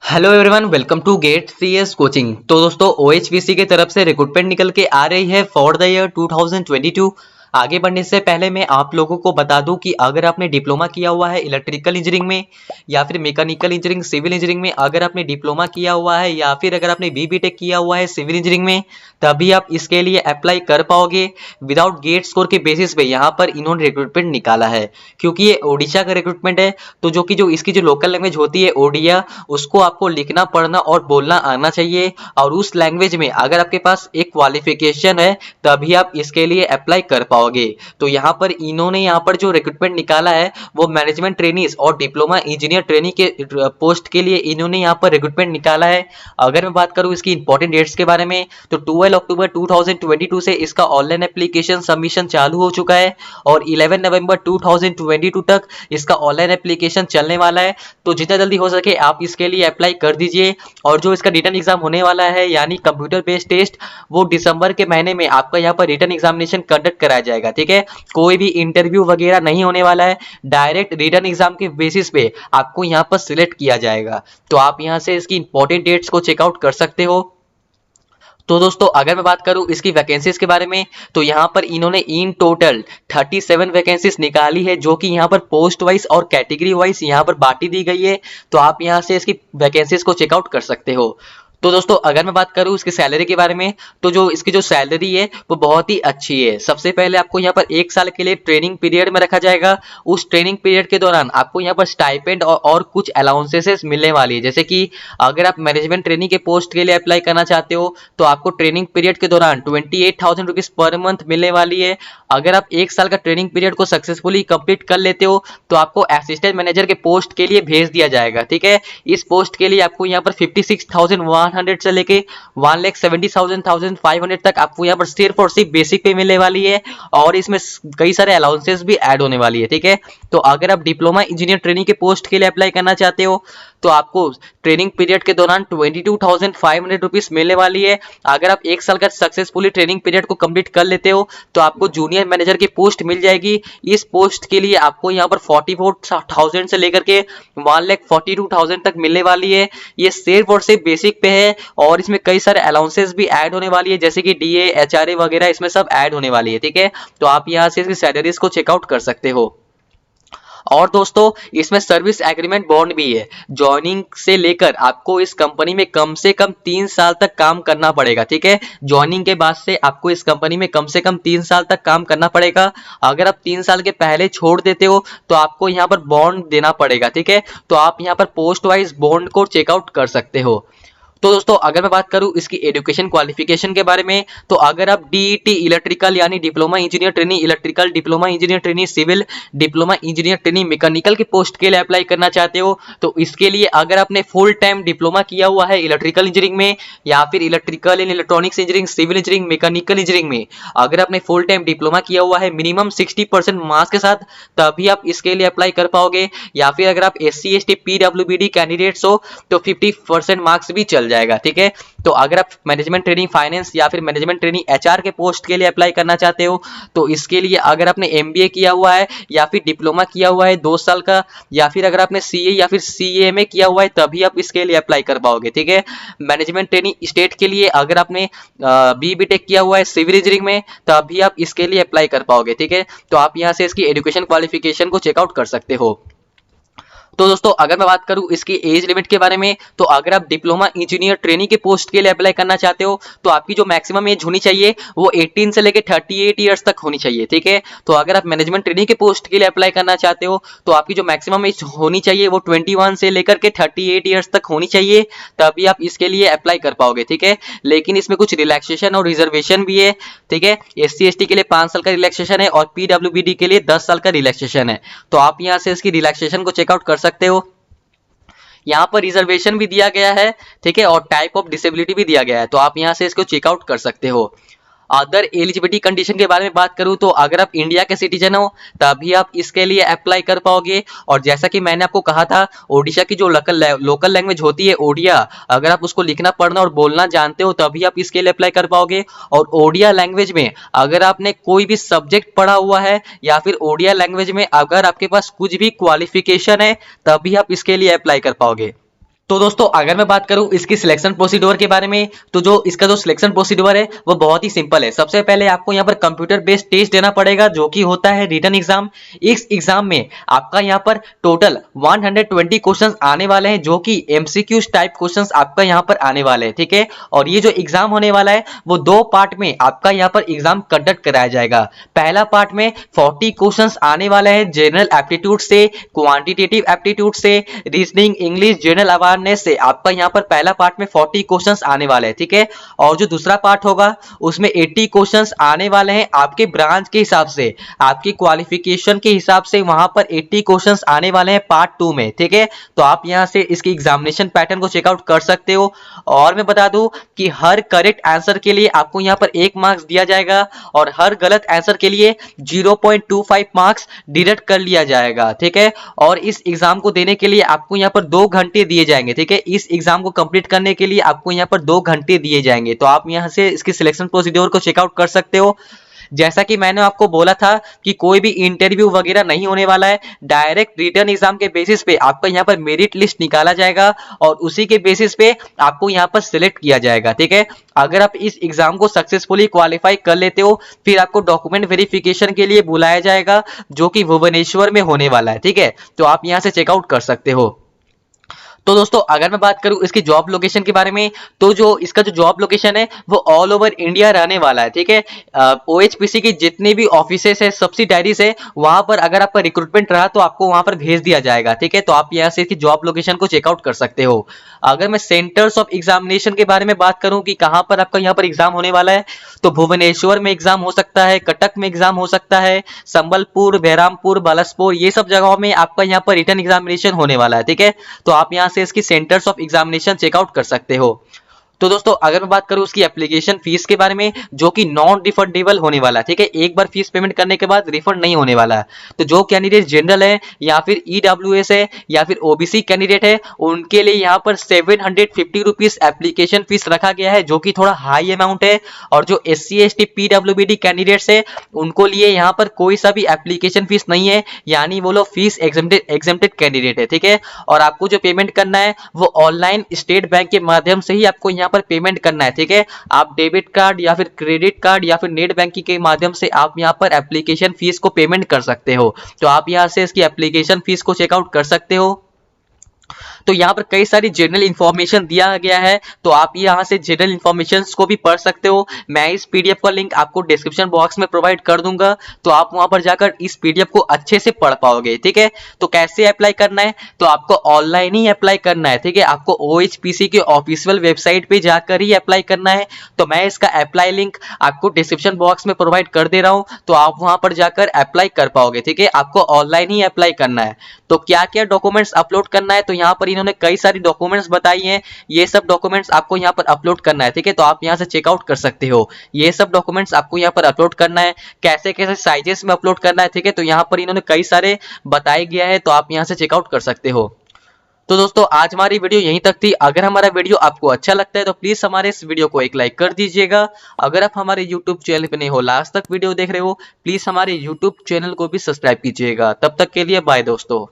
Hello everyone, welcome to GATE CS coaching. तो दोस्तों ओएचवीसी की तरफ से रिक्रूटमेंट निकल के आ रही है फॉर द ईयर 2022। आगे बढ़ने से पहले मैं आप लोगों को बता दूं कि अगर आपने डिप्लोमा किया हुआ है इलेक्ट्रिकल इंजीनियरिंग में या फिर मैकेनिकल इंजीनियरिंग सिविल इंजीनियरिंग में, अगर आपने डिप्लोमा किया हुआ है या फिर अगर आपने बीटेक किया हुआ है सिविल इंजीनियरिंग में, तभी आप इसके लिए अप्लाई कर पाओगे विदाउट गेट स्कोर के बेसिस पे। यहाँ पर इन्होंने रिक्रूटमेंट निकाला है क्योंकि ये ओडिशा का रिक्रूटमेंट है। तो जो इसकी जो लोकल लैंग्वेज होती है ओडिया, उसको आपको लिखना पढ़ना और बोलना आना चाहिए। और उस लैंग्वेज में अगर आपके पास एक क्वालिफिकेशन है तभी आप इसके लिए अप्लाई कर पाओगे। तो यहाँ पर इन्होंने यहाँ पर जो रिक्रूटमेंट निकाला है वो मैनेजमेंट ट्रेनीज और डिप्लोमा इंजीनियर ट्रेनी के पोस्ट के लिए इन्होंने यहाँ पर रिक्रूटमेंट निकाला है। अगर मैं बात करूँ इसकी इंपॉर्टेंट डेट्स के बारे में तो 12 अक्टूबर 2022 से इसका ऑनलाइन एप्लीकेशन सबमिशन चालू हो चुका है और 11 नवंबर 2022 तक इसका ऑनलाइन एप्लीकेशन चलने वाला है। तो जितना जल्दी हो सके आप इसके लिए अप्लाई कर दीजिए। और जो इसका रिटन एग्जाम होने वाला है यानी कंप्यूटर बेस्ड टेस्ट, वो दिसंबर के महीने में आपका यहाँ पर रिटन एग्जामिनेशन कंडक्ट कराया जाएगा। ठीक है, कोई भी इंटरव्यू वगैरह नहीं होने वाला है, डायरेक्ट रिटन एग्जाम के बेसिस पे आपको यहाँ पर सिलेक्ट किया जाएगा। तो आप यहाँ से इसकी इंपॉर्टेंट डेट्स को चेकआउट कर सकते हो। तो दोस्तों अगर मैं बात करूं इसकी वैकेंसीज के बारे में तो यहाँ पर इन्होंने इन टोटल 37 वैकेंसीज निकाली है, जो कि यहाँ पर पोस्ट वाइज और कैटेगरी वाइज यहाँ पर बांटी दी गई है। तो आप यहाँ से इसकी वैकेंसीज को चेकआउट कर सकते हो। तो दोस्तों अगर मैं बात करूं इसकी सैलरी के बारे में तो जो इसकी जो सैलरी है वो बहुत ही अच्छी है। सबसे पहले आपको यहाँ पर 1 साल के लिए ट्रेनिंग पीरियड में रखा जाएगा। उस ट्रेनिंग पीरियड के दौरान आपको यहाँ पर स्टाइपेंड और कुछ अलाउंसेस मिलने वाली है। जैसे कि अगर आप मैनेजमेंट ट्रेनिंग के पोस्ट के लिए अप्लाई करना चाहते हो तो आपको ट्रेनिंग पीरियड के दौरान 28,000 रुपीज पर मंथ मिलने वाली है। अगर आप 1 साल का ट्रेनिंग पीरियड को सक्सेसफुली कंप्लीट कर लेते हो तो आपको असिस्टेंट मैनेजर के पोस्ट के लिए भेज दिया जाएगा। ठीक है, इस पोस्ट के लिए आपको यहाँ पर 56,100 से लेके 1,70,500 तक आपको यहाँ पर सिर्फ और सिर्फ बेसिक पे मिलने वाली है और इसमें कई सारे अलाउंसेस भी ऐड होने वाली है। ठीक है, तो अगर आप डिप्लोमा इंजीनियर ट्रेनिंग के पोस्ट के लिए अप्लाई करना चाहते हो तो आपको ट्रेनिंग पीरियड के दौरान 22,500 रुपीज मिलने वाली है। अगर आप 1 साल का सक्सेसफुली ट्रेनिंग पीरियड को कंप्लीट कर लेते हो तो आपको जूनियर मैनेजर की पोस्ट मिल जाएगी। इस पोस्ट के लिए आपको यहाँ पर 44,000 से लेकर के 1,42,000 तक मिलने वाली है। ये सिर्फ और सिर्फ बेसिक पे है और इसमें कई सारे अलाउंसेस भी ऐड होने वाली है, जैसे कि डीए एचआरए वगैरह इसमें सब ऐड होने वाली है। ठीक है, तो आप यहाँ से इसकी सैलरीज को चेकआउट कर सकते हो। और दोस्तों इसमें सर्विस एग्रीमेंट बॉन्ड भी है। ज्वाइनिंग से लेकर आपको इस कंपनी में कम से कम 3 साल तक काम करना पड़ेगा। ठीक है, ज्वाइनिंग के बाद से आपको इस कंपनी में कम से कम 3 साल तक काम करना पड़ेगा। अगर आप 3 साल के पहले छोड़ देते हो तो आपको यहाँ पर बॉन्ड देना पड़ेगा। ठीक है, तो आप यहाँ पर पोस्ट वाइज बॉन्ड को चेकआउट कर सकते हो। तो दोस्तों अगर मैं बात करूं इसकी एजुकेशन क्वालिफिकेशन के बारे में तो अगर आप डीईटी इलेक्ट्रिकल यानी diploma engineer training electrical, diploma engineer training civil, diploma engineer training mechanical के पोस्ट के लिए अप्लाई करना चाहते हो तो इसके लिए अगर आपने फुल टाइम डिप्लोमा किया हुआ है इलेक्ट्रिकल इंजीनियरिंग में या फिर electrical and electronics engineering, civil engineering, mechanical engineering में अगर आपने फुल टाइम डिप्लोमा किया हुआ है मिनिमम 60% मार्क्स के साथ, तभी आप इसके लिए अप्लाई कर पाओगे। या फिर अगर आप SC ST PWBD कैंडिडेट्स हो तो 50% मार्क्स भी चल जाएगा। ठीक है, तो अगर आप मैनेजमेंट ट्रेनिंग फाइनेंस या फिर मैनेजमेंट ट्रेनिंग HR के पोस्ट के लिए अप्लाई करना चाहते हो तो इसके लिए अगर आपने MBA किया हुआ है या फिर डिप्लोमा किया हुआ है 2 साल का या फिर अगर आपने CA या फिर CA में किया हुआ है तभी आप इसके लिए अप्लाई कर पाओगे। ठीक है, मैनेजमेंट ट्रेनिंग स्टेट के लिए अगर आपने BTech किया हुआ है सिविल इंजीनियरिंग में तभी आप इसके लिए अप्लाई कर पाओगे। ठीक है, तो आप यहाँ से इसकी एजुकेशन क्वालिफिकेशन को चेकआउट कर सकते हो। तो दोस्तों अगर मैं बात करूं इसकी एज लिमिट के बारे में तो अगर आप डिप्लोमा इंजीनियर ट्रेनिंग के पोस्ट के लिए अप्लाई करना चाहते हो तो आपकी जो मैक्सिमम एज होनी चाहिए वो 18 से लेकर 38 इयर्स तक होनी चाहिए। ठीक है, तो अगर आप मैनेजमेंट ट्रेनिंग के पोस्ट के लिए अप्लाई करना चाहते हो तो आपकी जो मैक्सिमम एज होनी चाहिए वो 21 से लेकर के 38 इयर्स तक होनी चाहिए, तभी आप इसके लिए अप्लाई कर पाओगे। ठीक है, लेकिन इसमें कुछ रिलैक्सेशन और रिजर्वेशन भी है। ठीक है, SC ST के लिए 5 साल का रिलैक्सेशन है और PWBD के लिए 10 साल का रिलैक्सेशन है। तो आप यहाँ से इसकी रिलैक्सेशन को चेकआउट कर सकते हो। यहाँ पर रिजर्वेशन भी दिया गया है। ठीक है, और टाइप ऑफ डिसेबिलिटी भी दिया गया है, तो आप यहाँ से इसको चेकआउट कर सकते हो। अदर एलिजिबिलिटी कंडीशन के बारे में बात करूं तो अगर आप इंडिया के सिटीजन हो तभी आप इसके लिए अप्लाई कर पाओगे। और जैसा कि मैंने आपको कहा था ओडिशा की जो लोकल लैंग्वेज होती है ओडिया, अगर आप उसको लिखना पढ़ना और बोलना जानते हो तभी आप इसके लिए अप्लाई कर पाओगे। और ओडिया लैंग्वेज में अगर आपने कोई भी सब्जेक्ट पढ़ा हुआ है या फिर ओडिया लैंग्वेज में अगर आपके पास कुछ भी क्वालिफिकेशन है तभी आप इसके लिए अप्लाई कर पाओगे। तो दोस्तों अगर मैं बात करूं इसकी सिलेक्शन प्रोसीड्योर के बारे में, तो जो इसका जो सिलेक्शन प्रोसीड्योर है वो बहुत ही सिंपल है। सबसे पहले आपको यहाँ पर कंप्यूटर बेस्ड टेस्ट देना पड़ेगा जो कि होता है रिटन एग्जाम। इस एग्जाम में आपका यहाँ पर टोटल 120 क्वेश्चंस आने वाले हैं जो कि एमसीक्यूज टाइप क्वेश्चंस आपका यहाँ पर आने वाले हैं, ठीक है। और ये जो एग्जाम होने वाला है वो 2 पार्ट में आपका यहाँ पर एग्जाम कंडक्ट कराया जाएगा। पहला पार्ट में 40 क्वेश्चंस आने वाले हैं जनरल एप्टीट्यूड से, क्वांटिटेटिव एप्टीट्यूड से, रीजनिंग, इंग्लिश, जनरल अवेयरनेस से आपका यहाँ पर पहला पार्ट में 40 क्वेश्चंस आने वाले हैं, ठीक है। और जो दूसरा पार्ट होगा उसमें 80 क्वेश्चंस आने वाले हैं आपके ब्रांच के हिसाब से, आपकी क्वालिफिकेशन के हिसाब से वहां पर 80 क्वेश्चंस आने वाले हैं पार्ट 2 में, ठीक है। तो आप यहां से इसकी एग्जामिनेशन पैटर्न को चेकआउट कर सकते हो। और मैं बता दूं कि हर करेक्ट आंसर के लिए आपको यहां पर 1 मार्क्स दिया जाएगा और हर गलत आंसर के लिए 0.25 मार्क्स डिडक्ट कर लिया जाएगा, ठीक है। और इस एग्जाम को देने के लिए आपको यहाँ पर 2 घंटे दिए जाएंगे, ठीक है। इस एग्जाम को कंप्लीट करने के लिए आपको यहाँ पर 2 घंटे दिए जाएंगे। तो आप यहाँ से इसकी सिलेक्शन प्रोसीड्योर को चेकआउट कर सकते हो। जैसा कि मैंने आपको बोला था कि कोई भी इंटरव्यू वगैरह नहीं होने वाला है, डायरेक्ट रिटन एग्जाम के बेसिस पे आपका यहाँ पर मेरिट लिस्ट निकाला जाएगा और उसी के बेसिस पे आपको यहाँ पर सिलेक्ट किया जाएगा, ठीक है। अगर आप इस एग्जाम को सक्सेसफुली क्वालिफाई कर लेते हो फिर आपको डॉक्यूमेंट वेरिफिकेशन के लिए बुलाया जाएगा जो कि भुवनेश्वर में होने वाला है, ठीक है। तो आप यहाँ से चेकआउट कर सकते हो। तो दोस्तों अगर मैं बात करूं इसकी जॉब लोकेशन के बारे में, तो जो इसका जो जॉब लोकेशन है वो ऑल ओवर इंडिया रहने वाला है, ठीक है। ओएचपीसी की जितने भी ऑफिसेस है, सब्सिडायरीज है, वहां पर अगर आपका रिक्रूटमेंट रहा तो आपको वहां पर भेज दिया जाएगा, ठीक है। तो आप यहाँ से इसकी जॉब लोकेशन को चेकआउट कर सकते हो। अगर मैं सेंटर्स ऑफ एग्जामिनेशन के बारे में बात करूं कि कहां पर आपका यहाँ पर एग्जाम होने वाला है, तो भुवनेश्वर में एग्जाम हो सकता है, कटक में एग्जाम हो सकता है, संबलपुर, बहरामपुर, बालासपुर, ये सब जगहों में आपका यहाँ पर रिटन एग्जामिनेशन होने वाला है, ठीक है। तो आप यहाँ से इसकी सेंटर्स ऑफ एग्जामिनेशन चेकआउट कर सकते हो। तो दोस्तों अगर मैं बात करूं उसकी एप्लीकेशन फीस के बारे में, जो कि नॉन रिफंडेबल होने वाला है, ठीक है। एक बार फीस पेमेंट करने के बाद रिफंड नहीं होने वाला है। तो जो कैंडिडेट जनरल है या फिर ईडब्ल्यूएस है या फिर ओबीसी कैंडिडेट है उनके लिए यहाँ पर 750 रुपीज एप्लीकेशन फीस रखा गया है जो कि थोड़ा हाई अमाउंट है। और जो SC ST PWBD कैंडिडेट्स है उनको लिए यहाँ पर कोई सा भी एप्लीकेशन फीस नहीं है, यानी वो लोग फीस एग्जेम्प्टेड कैंडिडेट है, ठीक है। और आपको जो पेमेंट करना है वो ऑनलाइन स्टेट बैंक के माध्यम से ही आपको यहाँ पर पेमेंट करना है, ठीक है। आप डेबिट कार्ड या फिर क्रेडिट कार्ड या फिर नेट बैंकिंग के माध्यम से आप यहाँ पर एप्लीकेशन फीस को पेमेंट कर सकते हो। तो आप यहाँ से इसकी एप्लीकेशन फीस को चेकआउट कर सकते हो। तो यहाँ पर कई सारी जनरल इंफॉर्मेशन दिया गया है, तो आप यहाँ से जनरल इंफॉर्मेशन को भी पढ़ सकते हो। मैं इस पीडीएफ का लिंक आपको डिस्क्रिप्शन बॉक्स में प्रोवाइड कर दूंगा, तो आप वहां पर जाकर इस पीडीएफ को अच्छे से पढ़ पाओगे, ठीक है। तो कैसे अप्लाई करना है, तो आपको ऑनलाइन ही अप्लाई करना है, ठीक है। आपको OHPC के ऑफिशियल वेबसाइट पे जाकर ही अप्लाई करना है। तो मैं इसका अप्लाई लिंक आपको डिस्क्रिप्शन बॉक्स में प्रोवाइड कर दे रहा हूँ, तो आप वहां पर जाकर अप्लाई कर पाओगे, ठीक है। आपको ऑनलाइन ही अप्लाई करना है। तो क्या क्या डॉक्यूमेंट्स अपलोड करना है, तो यहाँ पर इन्होंने कई सारी डॉक्यूमेंट्स बताई हैं। ये सब डॉक्यूमेंट्स आपको यहाँ पर अपलोड करना है, ठीक है। तो आप यहाँ से चेकआउट कर सकते हो। ये सब डॉक्यूमेंट्स आपको यहाँ पर अपलोड करना है, कैसे कैसे साइजेस में अपलोड करना है, ठीक है। तो यहाँ पर इन्होंने कई सारे बताया गया है, तो आप यहाँ से चेकआउट कर सकते हो। तो दोस्तों आज हमारी वीडियो यहीं तक थी। अगर हमारा वीडियो आपको अच्छा लगता है तो प्लीज हमारे इस वीडियो को एक लाइक कर दीजिएगा। अगर आप हमारे YouTube चैनल पे नहीं हो, लास्ट तक वीडियो देख रहे हो, प्लीज हमारे YouTube चैनल को भी सब्सक्राइब कीजिएगा। तब तक के लिए बाय दोस्तों।